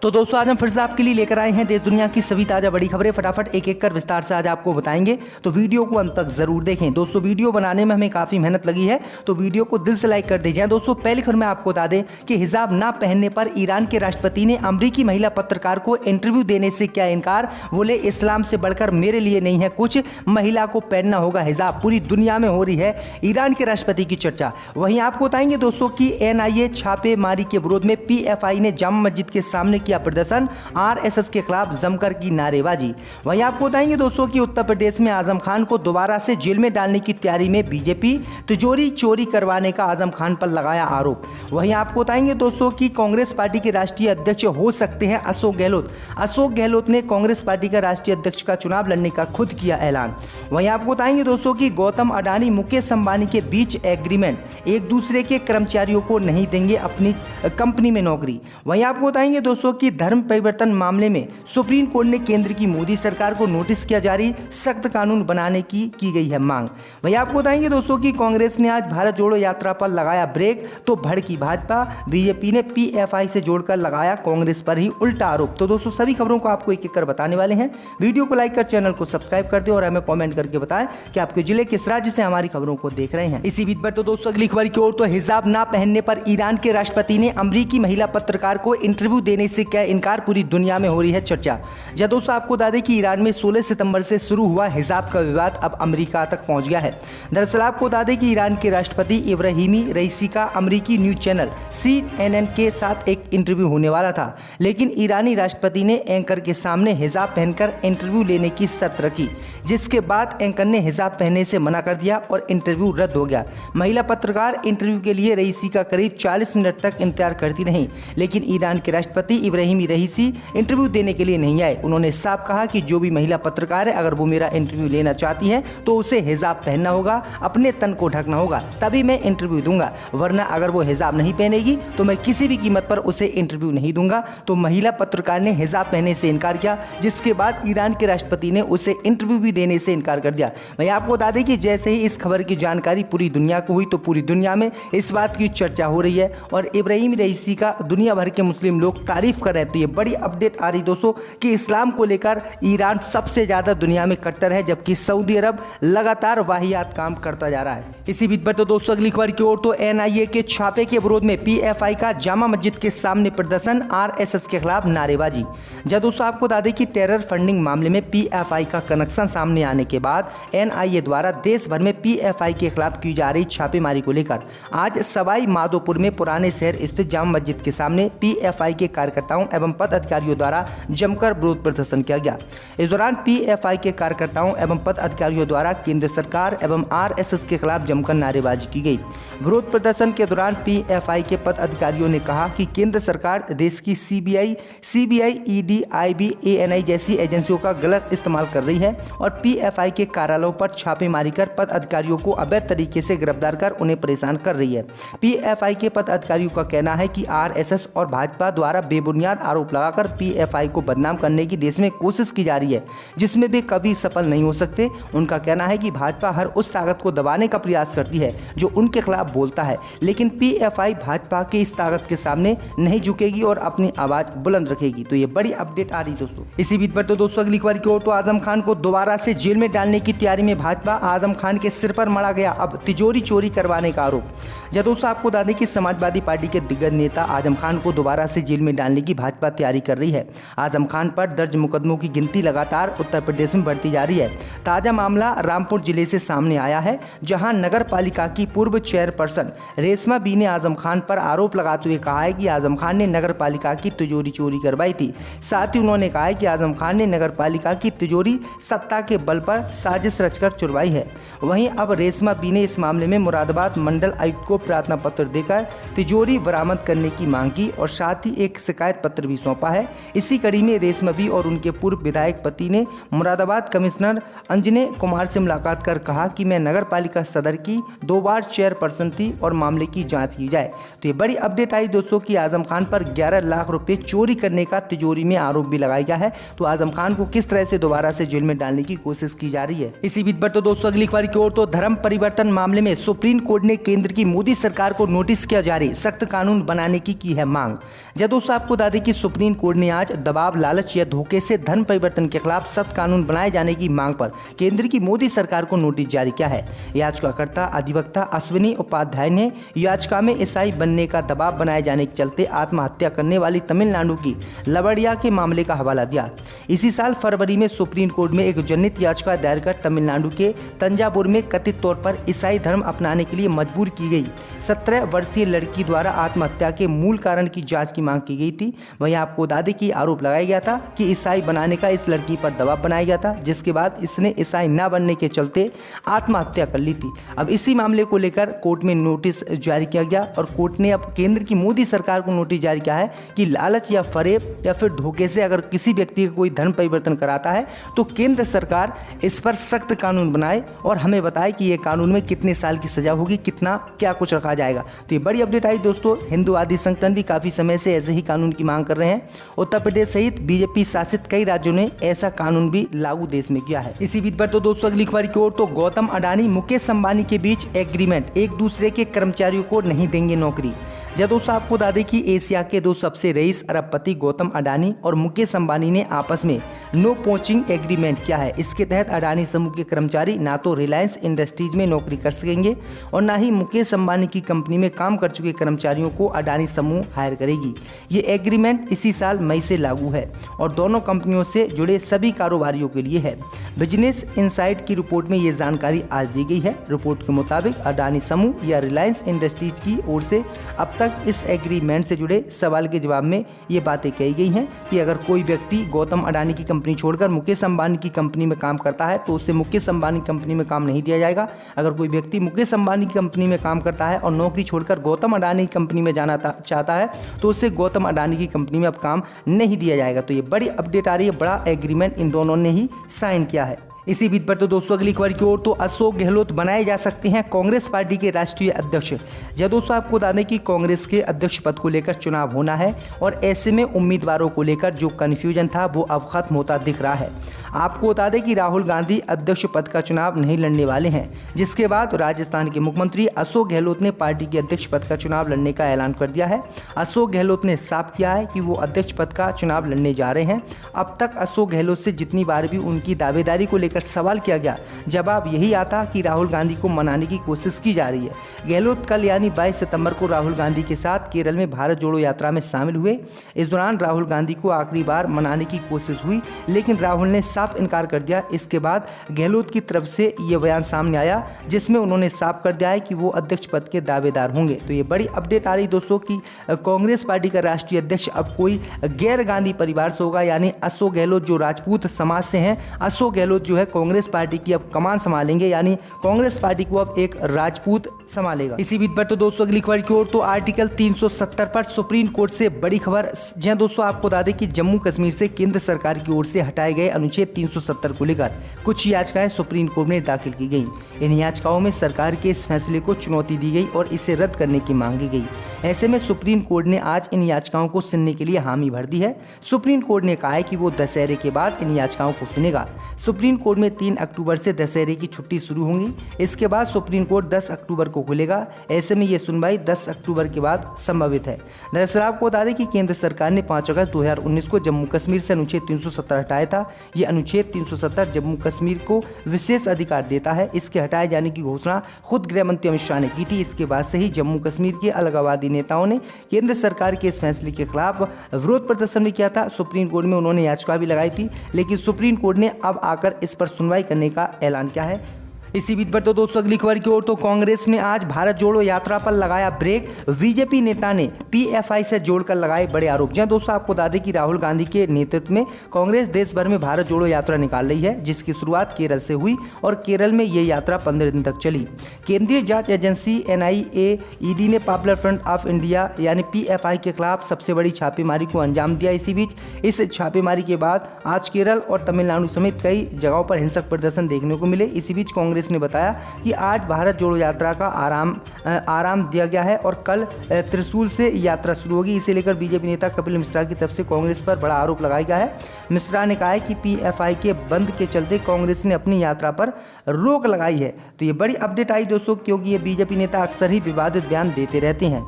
तो दोस्तों आज हम फिर से आपके लिए लेकर आए हैं देश दुनिया की सभी ताजा बड़ी खबरें। फटाफट एक एक कर विस्तार से आज आपको बताएंगे, तो वीडियो को अंत तक जरूर देखें। दोस्तों वीडियो बनाने में हमें काफी मेहनत लगी है, तो वीडियो को दिल से लाइक कर दीजिए। दोस्तों पहली खबर में आपको बता दें कि हिजाब ना पहनने पर ईरान के राष्ट्रपति ने अमेरिकी महिला पत्रकार को इंटरव्यू देने से किया इनकार। बोले इस्लाम से बढ़कर मेरे लिए नहीं है कुछ, महिला को पहनना होगा हिजाब। पूरी दुनिया में हो रही है ईरान के राष्ट्रपति की चर्चा। वहीं आपको बताएंगे दोस्तों की NIA छापेमारी के विरोध में PFI ने जामा मस्जिद के सामने किया प्रदर्शन, RSS के खिलाफ जमकर की नारेबाजी। वहीं आपको बताएंगे दोस्तों कि उत्तर प्रदेश में आजम खान को दोबारा से जेल में डालने की तैयारी में बीजेपी, तिजोरी चोरी करवाने का आजम खान पर लगाया आरोप। वहीं आपको बताएंगे दोस्तों कि कांग्रेस पार्टी के राष्ट्रीय अध्यक्ष हो सकते हैं अशोक गहलोत। अशोक गहलोत ने कांग्रेस पार्टी का राष्ट्रीय अध्यक्ष का चुनाव लड़ने का खुद किया ऐलान। वहीं आपको बताएंगे दोस्तों कि गौतम अडानी मुकेश अंबानी के बीच एग्रीमेंट, एक दूसरे के कर्मचारियों को नहीं देंगे अपनी कंपनी में नौकरी। वहीं आपको बताएंगे दोस्तों कि धर्म परिवर्तन मामले में सुप्रीम कोर्ट ने केंद्र की मोदी सरकार को नोटिस किया जारी, सख्त कानून बनाने की गई है मांग। वहीं आपको बताएंगे दोस्तों कि कांग्रेस ने आज भारत जोड़ो यात्रा पर लगाया ब्रेक, तो भड़की भाजपा। बीजेपी ने PFI से जोड़कर लगाया कांग्रेस पर ही उल्टा आरोप। तो दोस्तों सभी खबरों को आपको एक एक कर बताने वाले हैं। वीडियो को लाइक कर चैनल को सब्सक्राइब कर दे और हमें कमेंट करके बताएं कि आपके जिले किस राज्य से हमारी खबरों को देख रहे हैं। इसी बीच पर तो दोस्तों अगली खबर की ओर, तो हिजाब ना पहनने पर ईरान के राष्ट्रपति ने अमेरिकी महिला पत्रकार को इंटरव्यू देने से किया इनकार। पूरी दुनिया में हो रही है चर्चा। जब दोस्तों आपको बता दें कि ईरान में 16 सितंबर से शुरू हुआ हिजाब का विवाद अब अमेरिका तक पहुंच गया है। दरअसल आपको बता दें कि ईरान के राष्ट्रपति इब्राहिमी रईसी का अमेरिकी न्यूज चैनल CNN के साथ एक इंटरव्यू होने वाला था, लेकिन ईरानी राष्ट्रपति ने एंकर के सामने हिजाब पहनकर इंटरव्यू लेने की शर्त रखी, जिसके बाद एंकर ने हिजाब पहनने से मना कर दिया और इंटरव्यू रद्द हो गया। महिला पत्रकार इंटरव्यू के लिए रईसी का करीब 40 मिनट तक इंतजार करती रहीं, लेकिन ईरान के राष्ट्रपति इब्राहिमी रईसी इंटरव्यू देने के लिए नहीं आए। उन्होंने साफ कहा कि जो भी महिला पत्रकार है, अगर वो मेरा इंटरव्यू लेना चाहती है तो उसे हिजाब पहनना होगा, अपने तन को ढकना होगा, तभी मैं इंटरव्यू दूंगा, वरना अगर वो हिजाब नहीं पहनेगी तो मैं किसी भी कीमत पर उसे इंटरव्यू नहीं दूंगा। तो महिला पत्रकार ने हिजाब पहनने से इनकार किया, जिसके बाद ईरान के राष्ट्रपति ने उसे इंटरव्यू भी देने से इनकार कर दिया। मैं आपको बता दें कि जैसे ही इस खबर की जानकारी पूरी दुनिया को हुई, तो पूरी दुनिया में इस बात की चर्चा हो रही है और इब्राहिम रईसी का दुनिया भर के मुस्लिम लोग तारीफ कर रहे हैं। तो ये बड़ी अपडेट आ रही दोस्तों कि इस्लाम को लेकर ईरान सबसे ज्यादा दुनिया में कट्टर है, जबकि सऊदी अरब लगातार वाहियात काम करता जा रहा है। इसी बीच पर तो दोस्तों अगली खबर की ओर, तो NIA के छापे के विरोध में PFI का जामा मस्जिद के सामने प्रदर्शन, RSS के खिलाफ नारेबाजी। जब दोस्तों आपको बता दें कि टेरर फंडिंग मामले में PFI का कनेक्शन सामने आने के बाद NIA द्वारा देश भर में PFI के खिलाफ की जा रही छापेमारी को लेकर आज सवाई माधोपुर में पुराने शहर स्थित जामा मस्जिद के सामने PFI के कार्यकर्ताओं एवं पदाधिकारियों द्वारा जमकर विरोध प्रदर्शन किया गया। इस दौरान PFI के कार्यकर्ताओं एवं पदाधिकारियों द्वारा केंद्र सरकार एवं RSS के खिलाफ जमकर नारेबाजी की गई। विरोध प्रदर्शन के दौरान PFI के पदाधिकारियों ने कहा कि केंद्र सरकार देश की CBI, ED, IB, ANI जैसी एजेंसियों का गलत इस्तेमाल कर रही है और PFI के कार्यालयों पर छापेमारी कर पदाधिकारियों को अवैध तरीके से गिरफ्तार कर उन्हें परेशान कर रही है। PFI के पदाधिकारियों का कहना है कि RSS और भाजपा द्वारा बेबुनियाद आरोप लगाकर PFI को बदनाम करने की देश में कोशिश की जा रही है, जिसमें वे कभी सफल नहीं हो सकते। उनका कहना है कि भाजपा हर उस ताकत को दबाने का प्रयास करती है जो उनके खिलाफ बोलता है, लेकिन PFI भाजपा की इस ताकत के सामने नहीं झुकेगी और अपनी आवाज बुलंद रखेगी। तो ये बड़ी अपडेट आ रही दोस्तों। इसी बीच पर तो दोस्तों अगली खबर की ओर, तो आजम खान को दोबारा से जेल में डालने की तैयारी में भाजपा। आजम खान के सिर पर मढ़ा गया अब तिजोरी चोरी करवाने का आरोप। जब दोस्तों आपको बता दें कि समाजवादी पार्टी के दिग्गज नेता आजम खान को दोबारा से जेल में डालने की भाजपा तैयारी कर रही है। आजम खान पर दर्ज मुकदमों की गिनती लगातार उत्तर प्रदेश में बढ़ती जा रही है। ताजा मामला रामपुर जिले से सामने आया है, जहां नगर पालिका की पूर्व चेयरपर्सन रेशमा बी ने आजम खान पर आरोप लगाते हुए कहा है कि आजम खान ने नगर पालिका की तिजोरी चोरी करवाई थी। साथ ही उन्होंने कहा है कि आजम खान ने नगर पालिका की तिजोरी सत्ता के बल पर साजिश रचकर चुरवाई है। वहीं अब रेशमा बी ने इस मामले में मुरादाबाद मंडल आयुक्त को प्रार्थना पत्र देकर तिजोरी बरामद करने की मांग की और साथ ही एक शिकायत पत्र भी सौंपा है। इसी कड़ी में रेशमा बी और उनके पूर्व विधायक पति ने मुरादाबाद कमिश्नर अंजने कुमार से मुलाकात कर कहा कि मैं नगर पालिका सदर की 2 बार चेयरपर्सन थी और मामले की जांच की जाए। तो ये बड़ी अपडेट आई दोस्तों कि आजम खान पर 11 लाख रुपए चोरी करने का तिजोरी में आरोप भी लगाया गया है। तो आजम खान को किस तरह से दोबारा से जेल में डालने की कोशिश की जा रही है। इसी बीच पर तो दोस्तों अगली खबर की ओर, तो धर्म परिवर्तन मामले में सुप्रीम कोर्ट ने केंद्र की मोदी सरकार को नोटिस किया जारी, सख्त कानून बनाने की है मांग। जब दोस्तों आपको बता बता दें कि सुप्रीम कोर्ट ने आज दबाव, लालच या धोखे से धन परिवर्तन के खिलाफ सख्त कानून बनाए जाने की मांग पर केंद्र की मोदी सरकार को नोटिस जारी किया है। याचिकाकर्ता अधिवक्ता अश्विनी उपाध्याय ने याचिका में ईसाई बनने का दबाव बनाए जाने के चलते आत्महत्या करने वाली तमिलनाडु की लवड़िया के मामले का हवाला दिया। इसी साल फरवरी में सुप्रीम कोर्ट में एक जनहित याचिका दायर कर तमिलनाडु के तंजावुर में कथित तौर पर ईसाई धर्म अपनाने के लिए मजबूर की गई 17 वर्षीय लड़की द्वारा आत्महत्या के मूल कारण की जांच की मांग की गई थी। वहीं आपको बता दें कि आरोप लगाया गया था कि ईसाई बनाने का इस लड़की पर दबाव बनाया गया था, जिसके बाद इसने ईसाई न बनने के चलते आत्महत्या कर ली थी। अब इसी मामले को लेकर कोर्ट में नोटिस जारी किया गया और कोर्ट ने अब केंद्र की मोदी सरकार को नोटिस जारी किया है कि लालच या फरेब या फिर धोखे से अगर किसी व्यक्ति का कोई धर्म परिवर्तन कराता है तो केंद्र सरकार इस पर सख्त कानून बनाए और हमें बताए कि ये कानून में कितने साल की सजा होगी, कितना क्या कुछ रखा जाएगा। तो ये बड़ी अपडेट आई दोस्तों। हिंदुवादी संगठन भी काफी समय से ऐसे ही कानून की मांग कर रहे हैं। उत्तर प्रदेश सहित बीजेपी शासित कई राज्यों ने ऐसा कानून भी लागू देश में किया है। इसी बीच पर तो दोस्तों अगली खबर की ओर, तो गौतम अडानी मुकेश अंबानी के बीच एग्रीमेंट, एक दूसरे के कर्मचारियों को नहीं देंगे नौकरी। जब दोस्तों आपको बता दें कि एशिया के दो सबसे रईस अरबपति गौतम अडानी और मुकेश अंबानी ने आपस में नो पोचिंग एग्रीमेंट किया है। इसके तहत अडानी समूह के कर्मचारी ना तो रिलायंस इंडस्ट्रीज में नौकरी कर सकेंगे और ना ही मुकेश अंबानी की कंपनी में काम कर चुके कर्मचारियों को अडानी समूह हायर करेगी। ये एग्रीमेंट इसी साल मई से लागू है और दोनों कंपनियों से जुड़े सभी कारोबारियों के लिए है। बिजनेस इनसाइट की रिपोर्ट में ये जानकारी आज दी गई है। रिपोर्ट के मुताबिक अडानी समूह या रिलायंस इंडस्ट्रीज की ओर से अब तक इस एग्रीमेंट से जुड़े सवाल के जवाब में ये बातें कही गई हैं कि अगर कोई व्यक्ति गौतम अडानी की कंपनी छोड़कर मुकेश अंबानी की कंपनी में काम करता है तो उसे मुकेश अंबानी कंपनी में काम नहीं दिया जाएगा। अगर कोई व्यक्ति मुकेश अंबानी की कंपनी में काम करता है और नौकरी छोड़कर गौतम अडानी की कंपनी में जाना चाहता है तो उसे गौतम अडानी की कंपनी में अब काम नहीं दिया जाएगा। तो ये बड़ी अपडेट आ रही है, बड़ा एग्रीमेंट इन दोनों ने ही साइन किया है। इसी बीच पर तो दोस्तों अगली खबर की ओर, तो अशोक गहलोत बनाए जा सकते हैं कांग्रेस पार्टी के राष्ट्रीय अध्यक्ष। जब दोस्तों आपको बता दें कि कांग्रेस के अध्यक्ष पद को लेकर चुनाव होना है और ऐसे में उम्मीदवारों को लेकर जो कन्फ्यूजन था वो अब खत्म होता दिख रहा है। आपको बता दें कि राहुल गांधी अध्यक्ष पद का चुनाव नहीं लड़ने वाले हैं, जिसके बाद राजस्थान के मुख्यमंत्री अशोक गहलोत ने पार्टी के अध्यक्ष पद का चुनाव लड़ने का ऐलान कर दिया है। अशोक गहलोत ने साफ किया है कि वो अध्यक्ष पद का चुनाव लड़ने जा रहे हैं। अब तक अशोक गहलोत से जितनी बार भी उनकी दावेदारी को लेकर सवाल किया गया, जवाब यही आता कि राहुल गांधी को मनाने की कोशिश की जा रही है। गहलोत कल यानी 22 सितंबर को राहुल गांधी के साथ केरल में भारत जोड़ो यात्रा में शामिल हुए। इस दौरान राहुल गांधी को आखिरी बार मनाने की कोशिश हुई, लेकिन राहुल ने साफ इनकार कर दिया। इसके बाद गहलोत की तरफ से यह बयान सामने आया जिसमें उन्होंने साफ कर दिया है कि वो अध्यक्ष पद के दावेदार होंगे। तो ये बड़ी अपडेट आ रही दोस्तों कि कांग्रेस पार्टी का राष्ट्रीय अध्यक्ष अब कोई गैर गांधी परिवार से होगा, यानी अशोक गहलोत जो राजपूत समाज से हैं। अशोक गहलोत जो है कांग्रेस पार्टी की अब कमान संभालेंगे, यानी कांग्रेस पार्टी को अब एक राजपूत संभालेगा। इसी बीच पर तो दोस्तों अगली खबर की ओर, तो आर्टिकल 370 पर सुप्रीम कोर्ट से बड़ी खबर। जहां दोस्तों आपको बता दें कि जम्मू कश्मीर से केंद्र सरकार की ओर से हटाए गए अनुच्छेद 370 को लेकर कुछ याचिकाएं सुप्रीम कोर्ट में दाखिल की गई। इन याचिकाओं में सरकार के इस फैसले को चुनौती दी गई और इसे रद्द करने की मांगी गई। ऐसे में सुप्रीम कोर्ट ने आज इन याचिकाओं को सुनने के लिए हामी भर दी है। सुप्रीम कोर्ट ने कहा है कि वो दशहरे के बाद इन याचिकाओं को सुनेगा। सुप्रीम कोर्ट में 3 अक्टूबर से दशहरे की छुट्टी शुरू होंगी। इसके बाद सुप्रीम कोर्ट 10 अक्टूबर को खुलेगा। ऐसे में ये सुनवाई 10 अक्टूबर के बाद संभावित है। दरअसल आपको बता दें कि केंद्र सरकार ने 5 अगस्त 2019 को जम्मू कश्मीर से अनुच्छेद 370 हटाया था। ये अनुच्छेद 370 जम्मू कश्मीर को विशेष अधिकार देता है। इसके हटाए जाने की घोषणा खुद गृह मंत्री अमित शाह ने की थी। इसके बाद से ही जम्मू कश्मीर के अलगाववादी नेताओं ने केंद्र सरकार के इस फैसले के खिलाफ विरोध प्रदर्शन भी किया था। सुप्रीम कोर्ट में उन्होंने याचिका भी लगाई थी, लेकिन सुप्रीम कोर्ट ने अब आकर इस पर सुनवाई करने का ऐलान किया है। इसी बीच पर तो दोस्तों अगली खबर की ओर, तो कांग्रेस ने आज भारत जोड़ो यात्रा पर लगाया ब्रेक। बीजेपी नेता ने पीएफआई से जोड़कर लगाए बड़े आरोप। जहां दोस्तों आपको बता दें कि राहुल गांधी के नेतृत्व में कांग्रेस देश भर में भारत जोड़ो यात्रा निकाल रही है, जिसकी शुरुआत केरल से हुई और केरल में ये यात्रा 15 दिन तक चली। केंद्रीय जांच एजेंसी NIA ED ने पॉपुलर फ्रंट ऑफ इंडिया यानी PFI के खिलाफ सबसे बड़ी छापेमारी को अंजाम दिया। इसी बीच इस छापेमारी के बाद आज केरल और तमिलनाडु समेत कई जगहों पर हिंसक प्रदर्शन देखने को मिले। इसी बीच कांग्रेस ने बताया कि आज भारत जोड़ो यात्रा का आराम दिया गया है और कल त्रिशूल से यात्रा शुरू होगी। इसे लेकर बीजेपी नेता कपिल मिश्रा की तरफ से कांग्रेस पर बड़ा आरोप लगाया गया है। मिश्रा ने कहा है कि PFI के बंद के चलते कांग्रेस ने अपनी यात्रा पर रोक लगाई है। तो ये बड़ी अपडेट आई दोस्तों, क्योंकि ये बीजेपी नेता अक्सर ही विवादित बयान देते रहते हैं।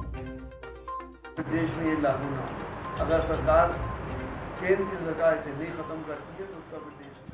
देश में ये लागू ना हो। अगर सरकार केंद्र की सरकार इसे नहीं ख़त्म करती है तो उत्तर प्रदेश